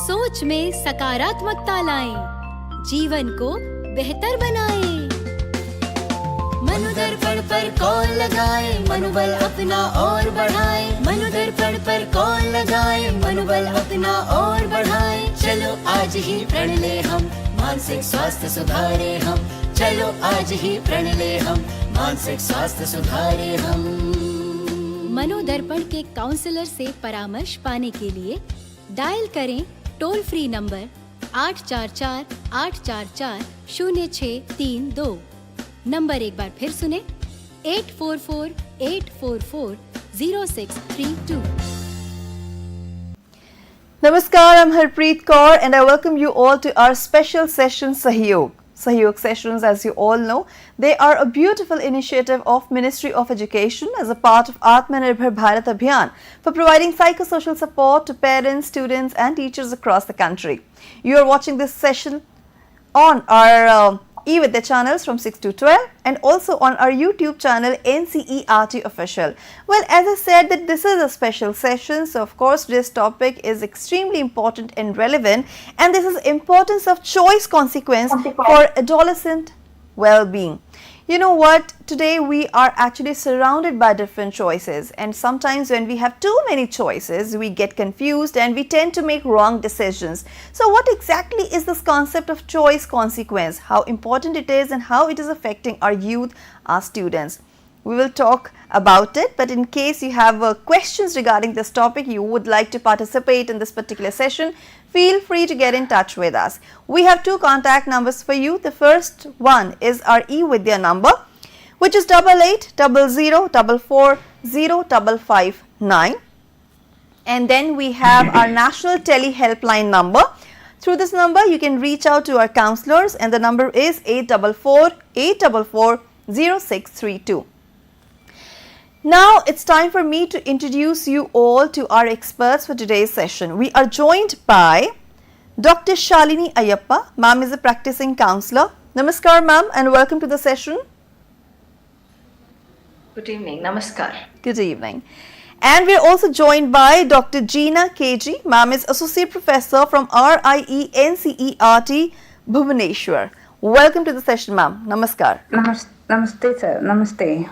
सोच में सकारात्मकता लाएं, जीवन को बेहतर बनाएं। मनोदर्पण पर कॉल लगाएं, मनोबल अपना और बढ़ाएं। मनोदर्पण पर कॉल लगाएं, मनोबल अपना और बढ़ाएं। चलो आज ही प्रण ले हम, मानसिक स्वास्थ्य सुधारे हम। चलो आज ही प्रण ले हम, मानसिक स्वास्थ्य सुधारे हम। मनोदर्पण के काउंसलर से परामर्श पाने के लिए डायल करें टोल फ्री नंबर 844-844-0632। नंबर एक बार फिर सुने 844-844-0632। Namaskar, I'm Harpreet Kaur and I welcome you all to our special session Sahyog. Sahyog sessions, as you all know, they are a beautiful initiative of Ministry of Education as a part of Atmanirbhar Bharat Abhiyan for providing psychosocial support to parents, students and teachers across the country. You are watching this session on our eVidya channels from 6 to 12 and also on our YouTube channel ncertofficial. Well, as I said that this is a special session, so of course this topic is extremely important and relevant, and this is importance of choice consequence for adolescent well-being. You know what, today we are actually surrounded by different choices, and sometimes when we have too many choices we get confused and we tend to make wrong decisions. So what exactly is this concept of choice consequence, how important it is and how it is affecting our youth, our students? We will talk about it, but in case you have questions regarding this topic, you would like to participate in this particular session, feel free to get in touch with us. We have two contact numbers for you. The first one is our eVidya number, which is 8800440559, and then we have our national tele helpline number. Through this number you can reach out to our counselors, and the number is 844-844-0632. Now it's time for me to introduce you all to our experts for today's session. We are joined by Dr. Shalini Ayyappa. Ma'am is a practicing counselor. Namaskar ma'am and welcome to the session. Good evening. Namaskar. Good evening. And we are also joined by Dr. Jeena KG. Ma'am is Associate Professor from RIE NCERT Bhubaneswar. Welcome to the session ma'am. Namaskar. Namaste sir. Namaste.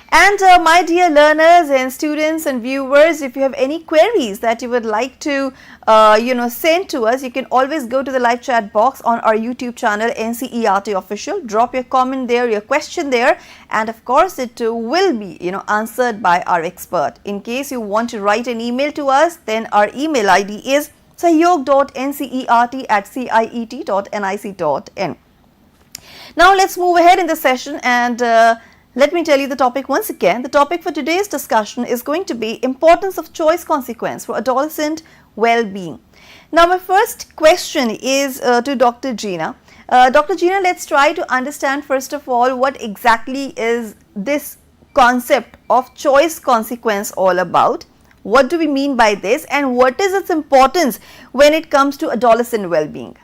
And my dear learners and students and viewers, if you have any queries that you would like to send to us, you can always go to the live chat box on our YouTube channel NCERT Official. Drop your comment there, your question there, and of course it will be answered by our expert. In case you want to write an email to us, then our email ID is sahyog.ncert@ciet.nic.in. Now let's move ahead in the session, and let me tell you the topic once again. The topic for today's discussion is going to be importance of choice consequence for adolescent well-being. Now my first question is to Dr. Jeena. Dr. Jeena, let's try to understand first of all what exactly is this concept of choice consequence all about. What do we mean by this, and what is its importance when it comes to adolescent well-being?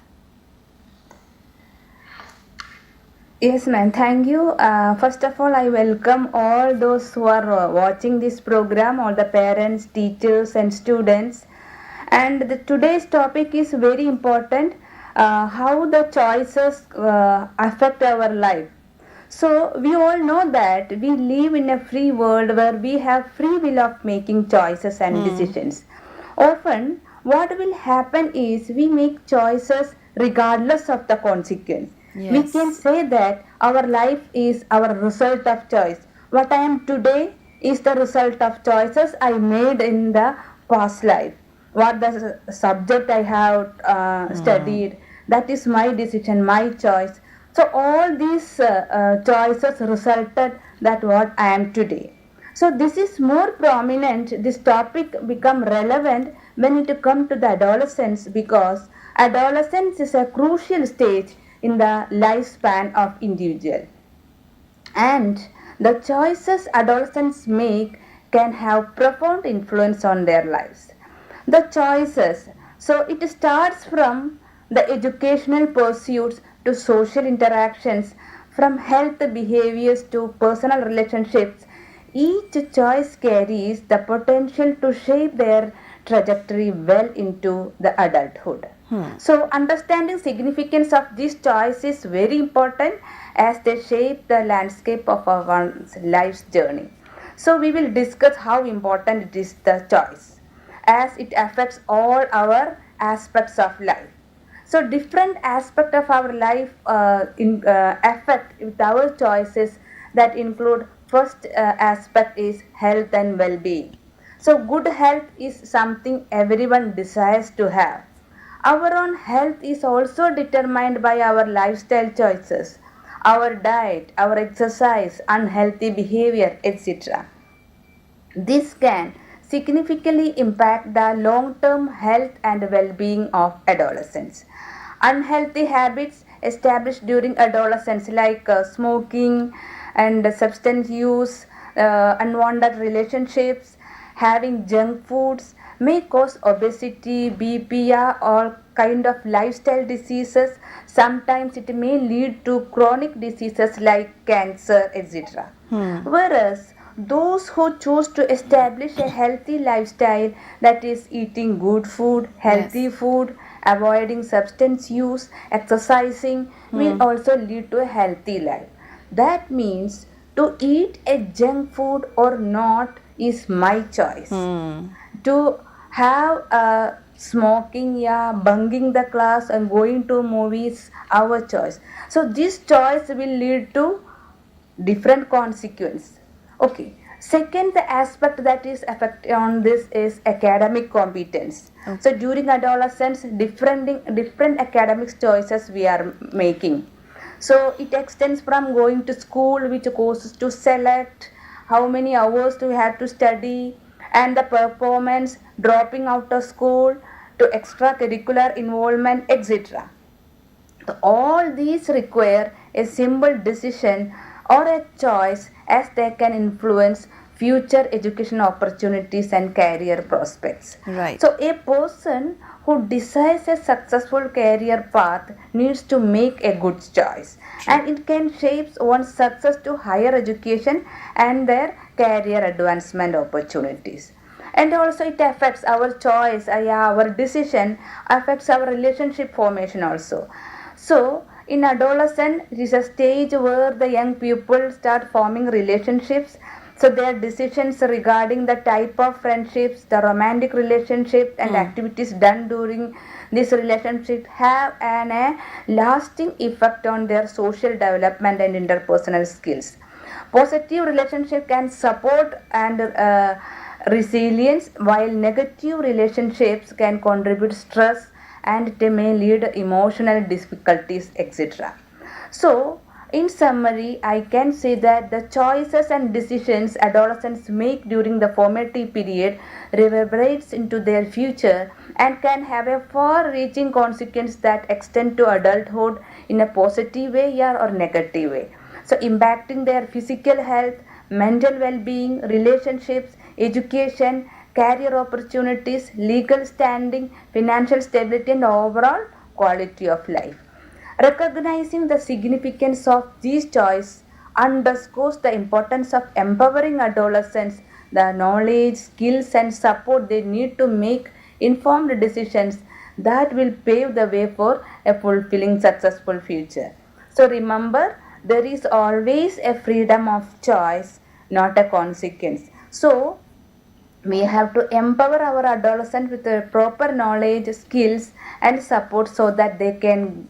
Yes ma'am, thank you. First of all, I welcome all those who are watching this program, all the parents, teachers and students. And today's topic is very important, how the choices affect our life. So we all know that we live in a free world where we have free will of making choices and decisions. Often what will happen is we make choices regardless of the consequence. Yes. We can say that our life is our result of choice. What I am today is the result of choices I made in the past life. What the subject I have studied, that is my decision, my choice. So all these choices resulted that what I am today. So this is more prominent, this topic become relevant when it comes to the adolescence, because adolescence is a crucial stage in the lifespan of individual, and the choices adolescents make can have profound influence on their lives. The choices, so it starts from the educational pursuits to social interactions, from health behaviors to personal relationships. Each choice carries the potential to shape their trajectory well into the adulthood. So understanding significance of this choice is very important as they shape the landscape of our life's journey. So we will discuss how important it is the choice as it affects all our aspects of life. So different aspect of our life affect with our choices that include first aspect is health and well-being. So good health is something everyone desires to have. Our own health is also determined by our lifestyle choices, our diet, our exercise, unhealthy behavior, etc. This can significantly impact the long-term health and well-being of adolescents. Unhealthy habits established during adolescence like smoking and substance use, unwanted relationships, having junk foods may cause obesity, BP, or kind of lifestyle diseases. Sometimes it may lead to chronic diseases like cancer, etc. Whereas those who choose to establish a healthy lifestyle, that is eating good food, healthy food, avoiding substance use, exercising, will also lead to a healthy life. That means to eat a junk food or not is my choice. To have smoking, bunking the class and going to movies, our choice. So this choice will lead to different consequence. Okay. Second, the aspect that is affect on this is academic competence. So during adolescence, different academic choices we are making. So it extends from going to school, which courses to select, how many hours do we have to study, and the performance, dropping out of school, to extracurricular involvement, etc. All these require a simple decision or a choice as they can influence future education opportunities and career prospects. Right. So a person who desires a successful career path needs to make a good choice, and it can shape one's success to higher education and their career advancement opportunities. And also it affects our choice, our decision affects our relationship formation also. So in adolescence, it is a stage where the young people start forming relationships. So their decisions regarding the type of friendships, the romantic relationships and activities done during this relationship have a lasting effect on their social development and interpersonal skills. Positive relationship can support and resilience, while negative relationships can contribute stress and they may lead emotional difficulties, etc. So in summary, I can say that the choices and decisions adolescents make during the formative period reverberates into their future and can have a far-reaching consequence that extend to adulthood in a positive way or negative way. So impacting their physical health, mental well-being, relationships, education, career opportunities, legal standing, financial stability and overall quality of life. Recognizing the significance of these choices underscores the importance of empowering adolescents the knowledge, skills and support they need to make informed decisions that will pave the way for a fulfilling successful future. So remember, there is always a freedom of choice, not a consequence. So we have to empower our adolescents with the proper knowledge, skills and support so that they can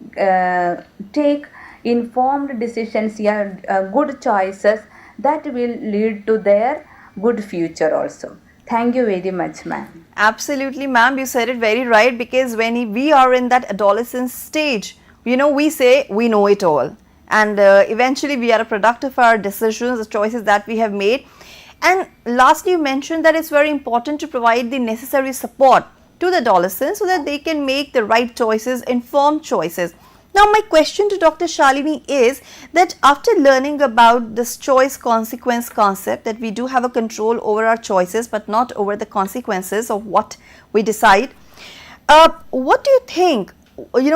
take informed decisions, good choices that will lead to their good future also. Thank you very much, ma'am. Absolutely, ma'am. You said it very right, because when we are in that adolescent stage, we say we know it all. And eventually we are a product of our decisions, the choices that we have made. And lastly, you mentioned that it's very important to provide the necessary support to the adolescents so that they can make the right choices, informed choices. Now, my question to Dr. Shalini is that after learning about this choice consequence concept, that we do have a control over our choices but not over the consequences of what we decide, what do you think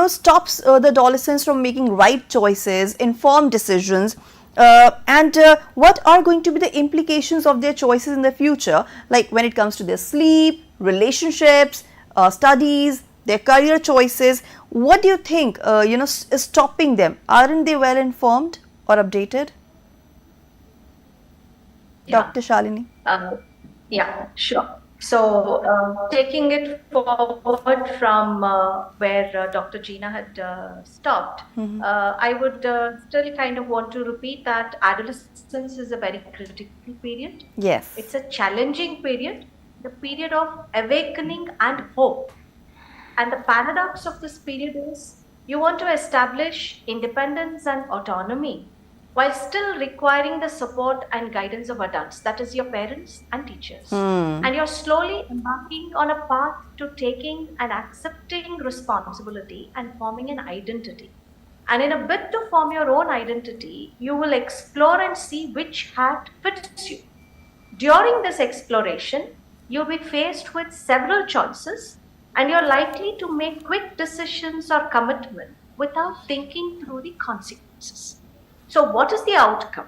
stops the adolescents from making right choices, informed decisions, and what are going to be the implications of their choices in the future, like when it comes to their sleep, relationships, studies, their career choices. What do you think, is stopping them? Aren't they well informed or updated? Yeah. Dr. Shalini? Yeah, sure. So, taking it forward from where Dr. Gina had stopped, I would still kind of want to repeat that adolescence is a very critical period. Yes. It's a challenging period, the period of awakening and hope. And the paradox of this period is you want to establish independence and autonomy while still requiring the support and guidance of adults, that is, your parents and teachers. And you're slowly embarking on a path to taking and accepting responsibility and forming an identity. And in a bid to form your own identity, you will explore and see which hat fits you. During this exploration, you'll be faced with several choices and you're likely to make quick decisions or commitment without thinking through the consequences. So what is the outcome?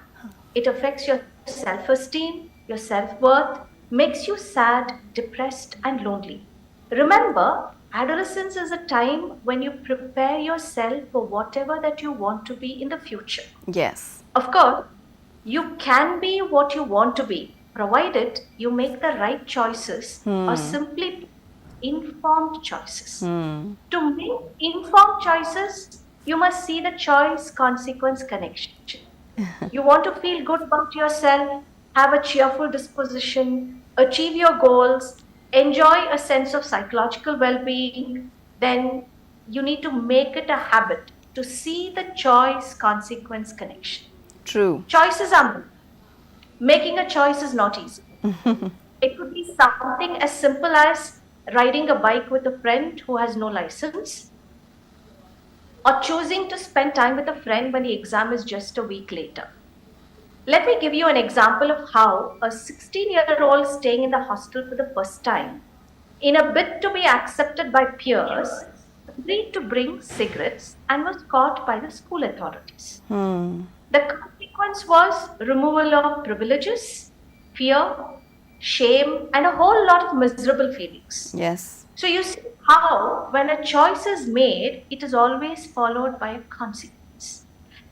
It affects your self-esteem, your self-worth, makes you sad, depressed, and lonely. Remember, adolescence is a time when you prepare yourself for whatever that you want to be in the future. Yes. Of course, you can be what you want to be, provided you make the right choices or simply informed choices. To make informed choices, you must see the choice consequence connection. You want to feel good about yourself, have a cheerful disposition, achieve your goals, enjoy a sense of psychological well-being, then you need to make it a habit to see the choice consequence connection. True. Choices are making a choice is not easy. It could be something as simple as riding a bike with a friend who has no license, or choosing to spend time with a friend when the exam is just a week later. Let me give you an example of how a 16-year-old staying in the hostel for the first time, in a bid to be accepted by peers, agreed to bring cigarettes and was caught by the school authorities. The consequence was removal of privileges, fear, shame, and a whole lot of miserable feelings. Yes. So you see how when a choice is made, it is always followed by a consequence.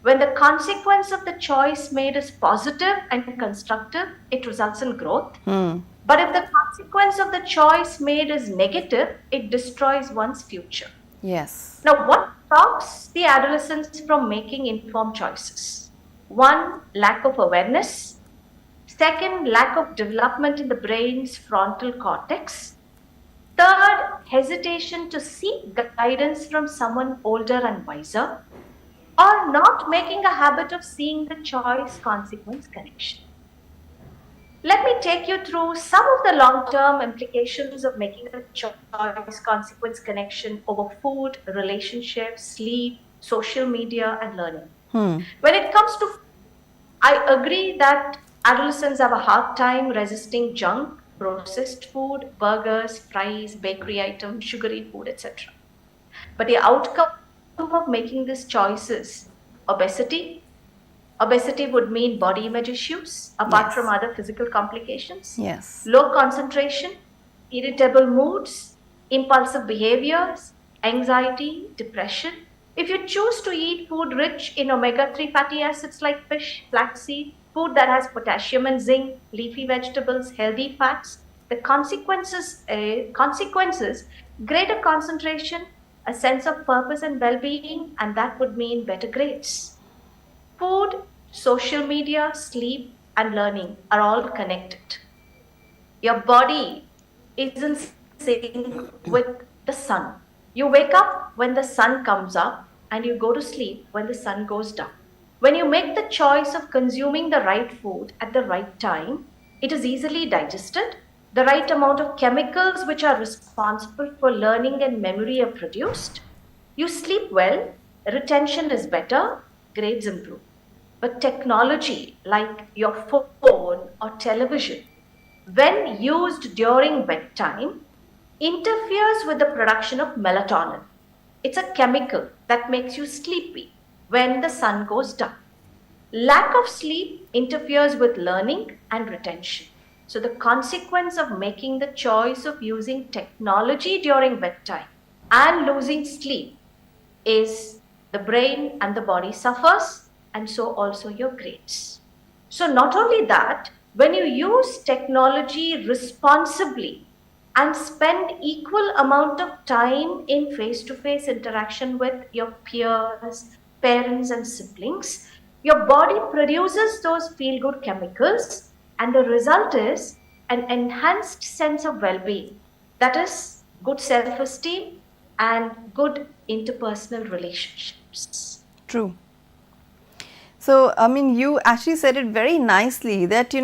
When the consequence of the choice made is positive and constructive, it results in growth. But if the consequence of the choice made is negative, it destroys one's future. Yes. Now, what stops the adolescents from making informed choices? One, lack of awareness. Second, lack of development in the brain's frontal cortex. Third, hesitation to seek guidance from someone older and wiser. Or not making a habit of seeing the choice-consequence connection. Let me take you through some of the long-term implications of making a choice-consequence connection over food, relationships, sleep, social media, and learning. When it comes to, I agree that adolescents have a hard time resisting junk, processed food, burgers, fries, bakery items, sugary food, etc. But the outcome of making these choices, obesity would mean body image issues, apart from other physical complications. Yes. Low concentration, irritable moods, impulsive behaviors, anxiety, depression. If you choose to eat food rich in omega-3 fatty acids like fish, flaxseed, food that has potassium and zinc, leafy vegetables, healthy fats, the consequences, greater concentration, a sense of purpose and well-being, and that would mean better grades. Food, social media, sleep, and learning are all connected. Your body is in sync with the sun. You wake up when the sun comes up and you go to sleep when the sun goes down. When you make the choice of consuming the right food at the right time, it is easily digested. The right amount of chemicals which are responsible for learning and memory are produced. You sleep well, retention is better, grades improve. But technology like your phone or television, when used during bedtime, interferes with the production of melatonin. It's a chemical that makes you sleepy when the sun goes down. Lack of sleep interferes with learning and retention. So the consequence of making the choice of using technology during bedtime and losing sleep is the brain and the body suffers, and so also your grades. So not only that, when you use technology responsibly and spend equal amount of time in face-to-face interaction with your peers, parents and siblings, your body produces those feel-good chemicals, and the result is an enhanced sense of well-being. That is good self-esteem and good interpersonal relationships. True. So, I mean, you actually said it very nicely that,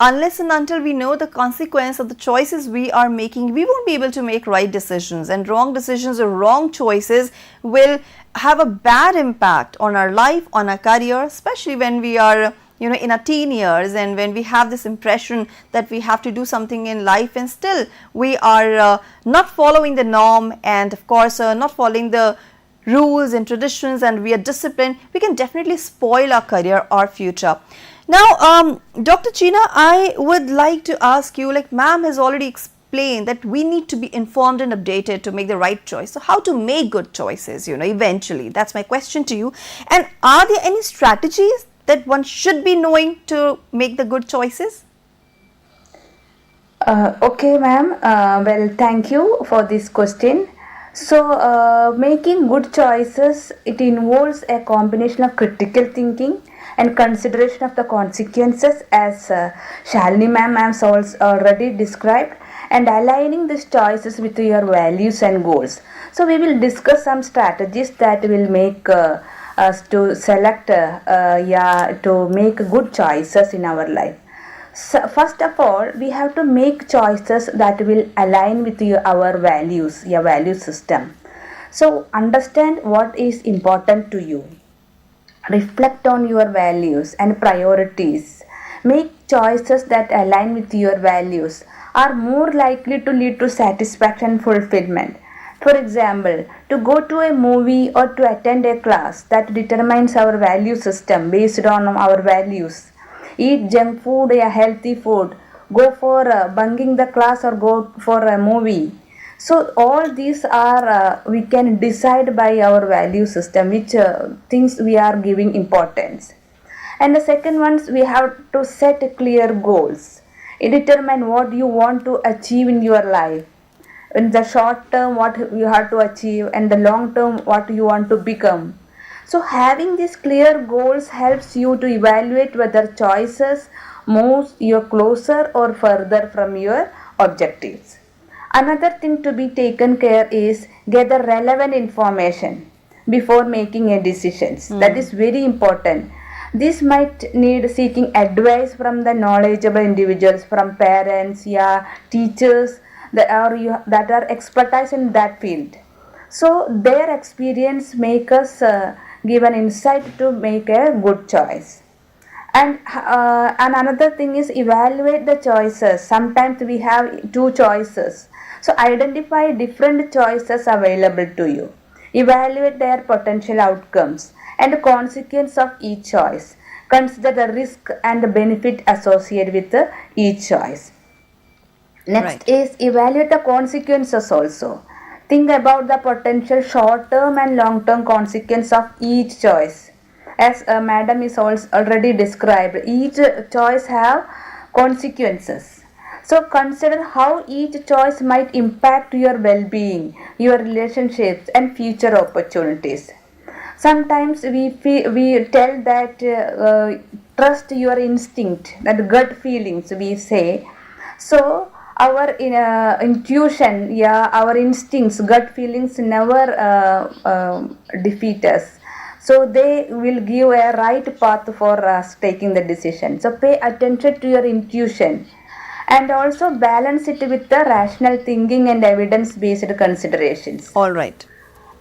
unless and until we know the consequence of the choices we are making, we won't be able to make right decisions, and wrong decisions or wrong choices will have a bad impact on our life, on our career, especially when we are, in our teen years, and when we have this impression that we have to do something in life and still we are not following the norm, and of course not following the rules and traditions, and we are disciplined, we can definitely spoil our career or future. Now, Dr. China, I would like to ask you, like ma'am has already explained that we need to be informed and updated to make the right choice. So how to make good choices, eventually? That's my question to you. And are there any strategies that one should be knowing to make the good choices? Okay, ma'am. Well, thank you for this question. So, making good choices, it involves a combination of critical thinking and consideration of the consequences, as Shalini ma'am has also already described, and aligning these choices with your values and goals. So, we will discuss some strategies that will make us to select, to make good choices in our life. So first of all, we have to make choices that will align with our values, your value system. So understand what is important to you. Reflect on your values and priorities. Make choices that align with your values are more likely to lead to satisfaction and fulfillment. For example, to go to a movie or to attend a class that determines our value system based on our values. Eat junk food or healthy food, go for bunking the class or go for a movie. So all these are we can decide by our value system which things we are giving importance. And the second ones, we have to set clear goals. Determine what you want to achieve in your life. In the short term, what you have to achieve, and the long term, what you want to become. So having these clear goals helps you to evaluate whether choices moves you closer or further from your objectives. Another thing to be taken care is gather relevant information before making a decisions. That is very important. This might need seeking advice from the knowledgeable individuals, from parents, teachers that are expertise in that field. So their experience make us give an insight to make a good choice. And another thing is evaluate the choices. Sometimes we have two choices. So identify different choices available to you. Evaluate their potential outcomes and the consequence of each choice. Consider the risk and the benefit associated with each choice. Next is evaluate the consequences also. Think about the potential short-term and long-term consequence of each choice. As madam is also already described, each choice have consequences. So consider how each choice might impact your well-being, your relationships and future opportunities. Sometimes we tell that trust your instinct, that gut feelings we say. So our intuition, our instincts, gut feelings never defeat us. So they will give a right path for us taking the decision. So pay attention to your intuition and also balance it with the rational thinking and evidence-based considerations. All right.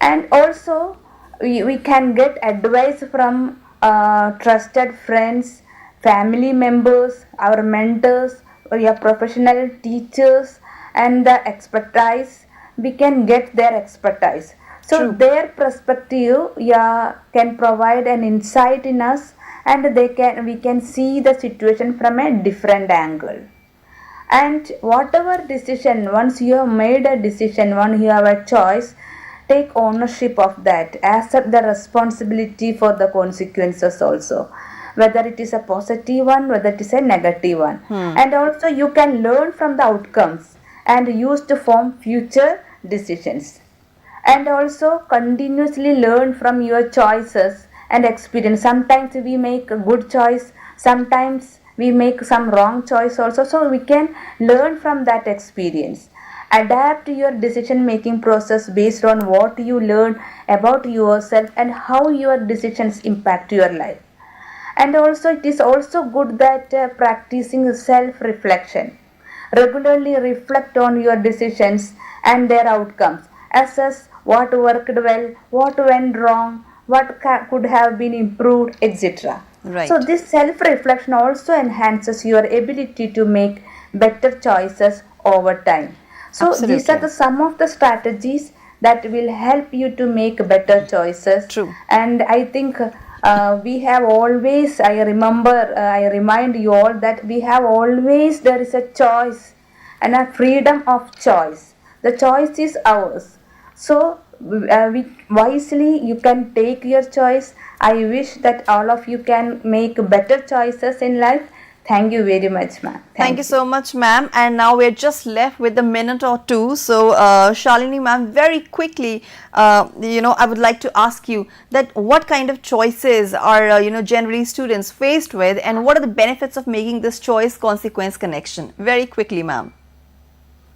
And also we can get advice from trusted friends, family members, our mentors, or your professional teachers, and the expertise. We can get their expertise. So True. their perspective can provide an insight in us, and we can see the situation from a different angle. And whatever decision, once you have made a decision, once you have a choice, take ownership of that, accept the responsibility for the consequences also, whether it is a positive one, whether it is a negative one. And also you can learn from the outcomes and use to form future decisions. And also continuously learn from your choices and experience. Sometimes we make a good choice, sometimes we make some wrong choice also, so we can learn from that experience. Adapt your decision making process based on what you learn about yourself and how your decisions impact your life. And also it is also good that practicing self reflection, regularly reflect on your decisions and their outcomes, assess what worked well, what went wrong, what could have been improved, etc. Right. So this self reflection also enhances your ability to make better choices over time. So these are Absolutely. some of the strategies that will help you to make better choices. True. And I think we have always, I remind you all that we have always, there is a choice and a freedom of choice. The choice is ours. So we wisely you can take your choice. I wish that all of you can make better choices in life. Thank you very much, ma'am. Thank you so much, ma'am. And now we're just left with a minute or two. So, Shalini, ma'am, very quickly, I would like to ask you that what kind of choices are, generally students faced with, and what are the benefits of making this choice consequence connection? Very quickly, ma'am.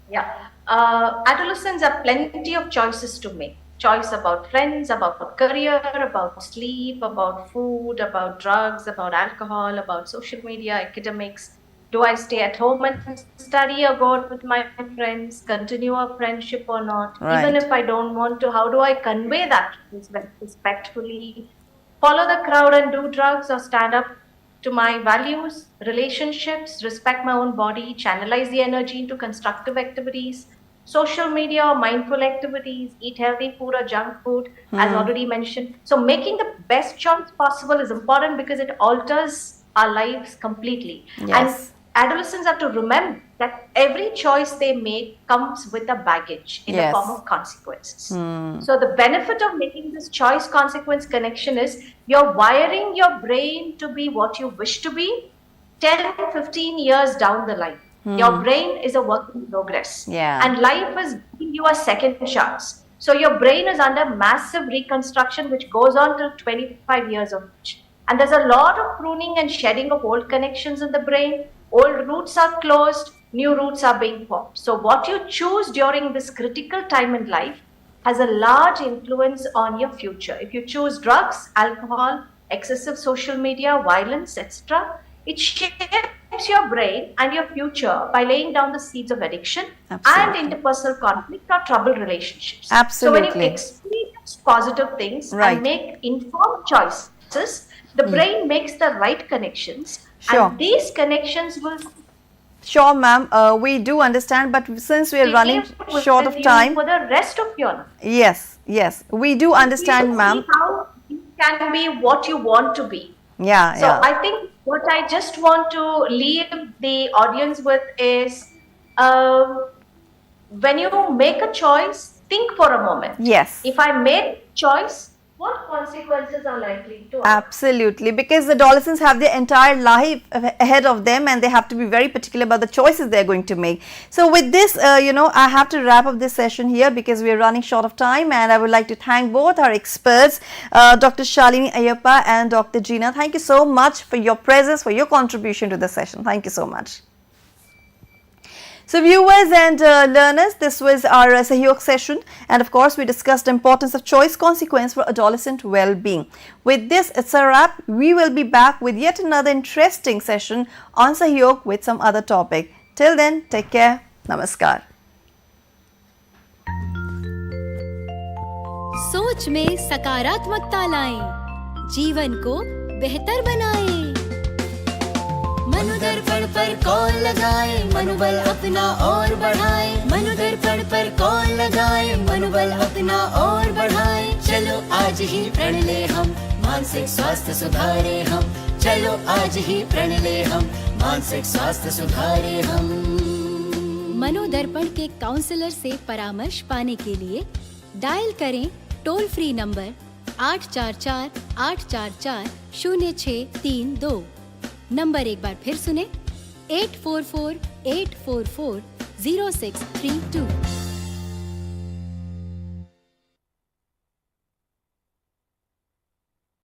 Yeah. Adolescents have plenty of choices to make. Choice about friends, about career, about sleep, about food, about drugs, about alcohol, about social media, academics. Do I stay at home and study or go out with my friends, continue a friendship or not? Right. Even if I don't want to, how do I convey that respectfully? Follow the crowd and do drugs, or stand up to my values, relationships, respect my own body, channelize the energy into constructive activities, social media or mindful activities, eat healthy food or junk food, as already mentioned. So making the best choice possible is important because it alters our lives completely. Yes. And adolescents have to remember that every choice they make comes with a baggage in the form of consequences. So the benefit of making this choice consequence connection is you're wiring your brain to be what you wish to be 10, 15 years down the line. Your brain is a work in progress. Yeah. And life is giving you a second chance. So your brain is under massive reconstruction, which goes on till 25 years of age. And there's a lot of pruning and shedding of old connections in the brain. Old roots are closed, new roots are being formed. So what you choose during this critical time in life has a large influence on your future. If you choose drugs, alcohol, excessive social media, violence, etc., it shapes your brain and your future by laying down the seeds of addiction Absolutely. and interpersonal conflict or troubled relationships. Absolutely. So when you experience positive things Right. and make informed choices, the brain makes the right connections. Sure. And these connections will Sure, ma'am. We do understand, but since we are running stay short with of you time, for the rest of your life. yes, we do understand, You ma'am. see how you can be what you want to be. Yeah, So yeah. I think what I just want to leave the audience with is when you make a choice, think for a moment. Yes. If I made a choice, what consequences are likely to occur? Absolutely, because the adolescents have their entire life ahead of them and they have to be very particular about the choices they're going to make. So with this, I have to wrap up this session here because we're running short of time, and I would like to thank both our experts, Dr. Shalini Ayyappa and Dr. Gina. Thank you so much for your presence, for your contribution to the session. Thank you so much. So viewers and learners, this was our Sahyog session, and of course we discussed the importance of choice consequence for adolescent well-being. With this, it's a wrap. We will be back with yet another interesting session on Sahyog with some other topic. Till then, take care. Namaskar. सोच में सकारात्मकता लाएं, जीवन को बेहतर बनाएं। मनोदर्पण पर call लगाएं, मनोबल अपना और बढ़ाएं। मनोदर्पण पर कॉल लगाएं, मनोबल अपना और बढ़ाएं। चलो आज ही प्रण ले हम, मानसिक स्वास्थ्य सुधारे हम। चलो आज ही प्रण ले हम, मानसिक स्वास्थ्य सुधारे हम। मनोदर्पण के काउंसलर से परामर्श पाने के लिए डायल करें टोल फ्री नंबर 844-844-0632। नंबर एक बार फिर सुने 844-844-0632।